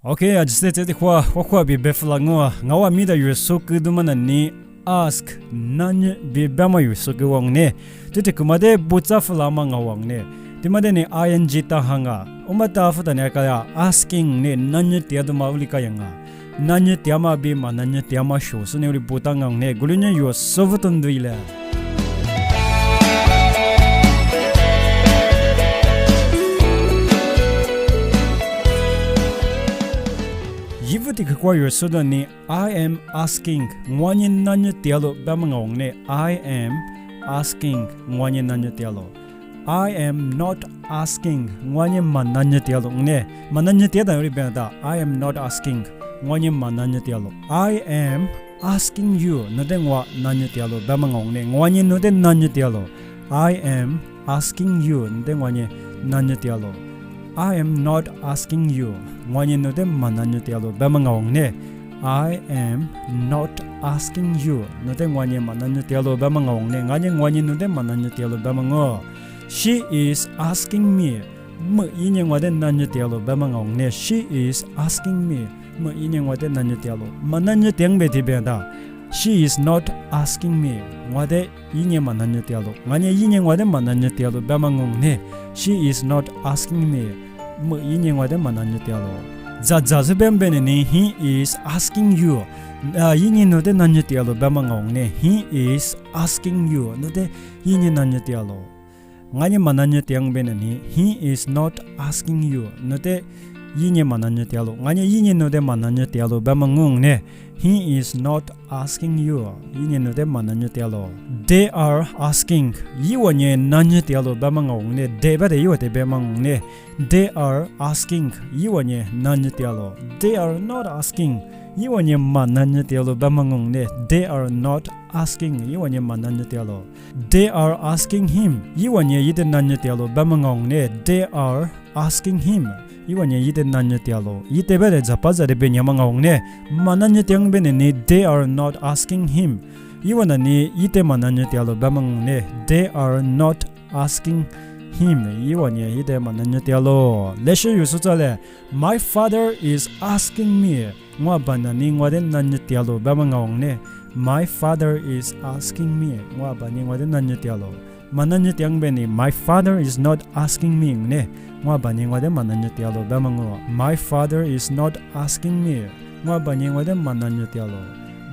Okay, I just said what be beflango. Ngawa mi da you so good man ni ask nanya be bama you so good wong ne. Tute kumade butsa flama ngawang ne. Timade ni ing ta hanga. Umata futa ne kaya asking ne nanya tiadu mauli kaya nga. Nanya tiama be ma nanya tiama show. So ne uri butangang ne gulunya you so vutunduile. Yivuti kakwa sudani I am asking ngwanye nanya tialo bamangong ne I am asking ngwanye nanya tialo I am not asking ngwanye mananya tialo ne mananya tiada yori benda I am not asking ngwanye mananya tialo I am asking you node ngwa nanya tialo bamangong ne ngwanye node nanya tialo I am asking you node ngwanye nanya tialo I am not asking you. Ngwanye node mananya tialo bamangong ne. I am not asking you. Node ngwanye mananya tialo bamangong ne. Ngwanye node mananya tialo bamango. She is asking me. Mo inye ngwade nanya tialo bamangong ne. She is asking me. Mo inye ngwade nanya tialo. Mananya tiang beti benda. She is not asking me. Ngwade inye mananya tialo. Nganye inye ngwade mananya tialo bamangong ne. She is not asking me. Mo inye ngwade mananya tialo. Za bembene ne he is asking you. Inye node nanya tialo bamangong ne. He is asking you. Node inye nanya tialo. Nganye mananya tiang bene ne he is not asking you. Node inye mananya tialo. Nganye inye node mananya tialo bamangong ne. He is not asking you. Inye node mananya tialo. They are asking. Yiwanye nanya tialo bamangong ne. Deba de yiwate bamangong ne. They are asking. Yiwanye nanya tialo. They are not asking. Yiwanye mananya tialo bamangong ne. They are not asking. Yiwanye mananya tialo. They are asking him. Yiwanye yide nanya tialo bamangong ne. They are asking him. Iwanye yite nanya tialo. Yite bere zapaza de benyamangong ne. Mananya tiang bene ne. They are not asking him. Iwana ne yite mananya tialo bamangong ne. They are not asking him. Iwanye yite mananya tialo. Leshe yusutale. My father is asking me. Ngwa bana ni ngwade nanya tialo bamangong ne. My father is asking me. Ngwa bani ngwade nanya tialo. Mananya tiang bene. My father is not asking me ne. Ngwa bani ngwade mananya tialo bamango. My father is not asking me. Ngwa bani ngwade mananya tialo.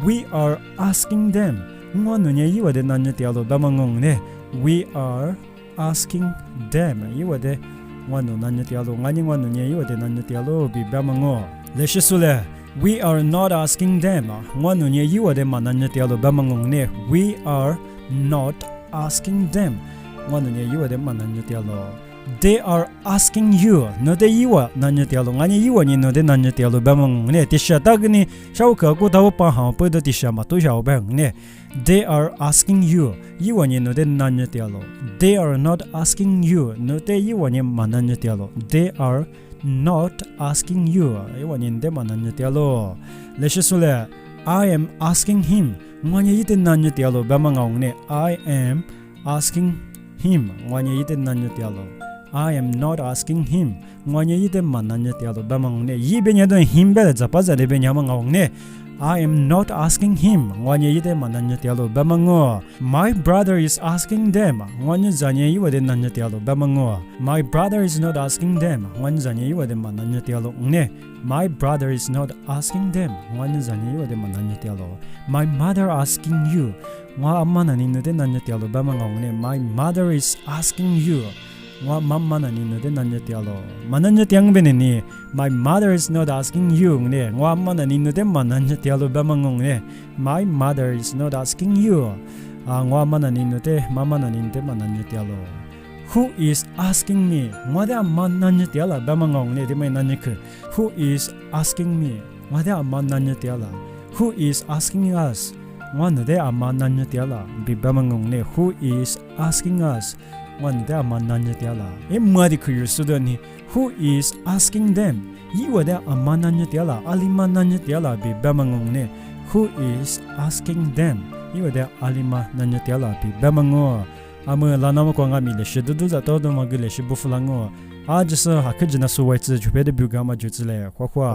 We are asking them. Ngwa nunya yiwade nanya tialo bamangong ne. We are asking them. Yiwade ngwa nu nanya tialo. Ngani ngwa nunya yiwade nanya tialo bi bamango. Leshe sule. We are not asking them. Ngwa nunya yiwade mananya tialo bamangong ne. We are not asking them. Ngwa nunya yiwade mananya tialo. They are asking you. Node yiwa nanya tialo. Ngani yiwa ni node nanya tialo bamang ne. Tisha tagni ꓔꓡꓳ tawo pa ha po do tisha ma to xiao bang ne. They are asking you. Yiwa ni node nanya tialo. They are not asking you. Node yiwa ni mananya tialo. They are not asking you. Yiwa ni nde mananya tialo. Leshe sule. I am asking him. Ngani yite nanya tialo bamang ne. I am asking him. Ngani yite nanya tialo. I am not asking him. Ngwanye yite mananya tialo bamang ne. Yi benya don him bele zapaza de benya mangong ne. I am not asking him. Ngwanye yite mananya tialo bamango. My brother is asking them. Ngwanye zanye yiwade nanya tialo bamango. My brother is not asking them. Ngwanye zanye yiwade mananya tialo ne. My brother is not asking them. Ngwanye zanye yiwade mananya tialo. My mother asking you. Ngwa amma nani nude nanya tialo bamangong ne. My mother is asking you. Ngwa mamma nani nude nanya tialo. Mananya tiang bene ni. My mother is not asking you ne. Ngwa amma nani nude mananya tialo bamangong ne. My mother is not asking you. Ngwa amma nani nude mama nani nude mananya tialo. Who is asking me? Ngwa de amma nanya tiala bamangong ne. Di may nanya ke. Who is asking me? Ngwa de amma nanya tiala. Who is asking us? Ngwa nude amma nanya tiala. Bi bamangong ne. Who is asking us? One da mananya tiala. Madi kuyu sudani. Who is asking them? Yiwada amananya tiala. Alimananya tiala bi bamangong ne. Who is asking them? Yiwada alima nanya tiala bi bamango. Ame lanama kwa ngami le shidudu za todo magile shibufulango. Ajisa hakajina suwaitsi jupede bugama jutzile. Kwa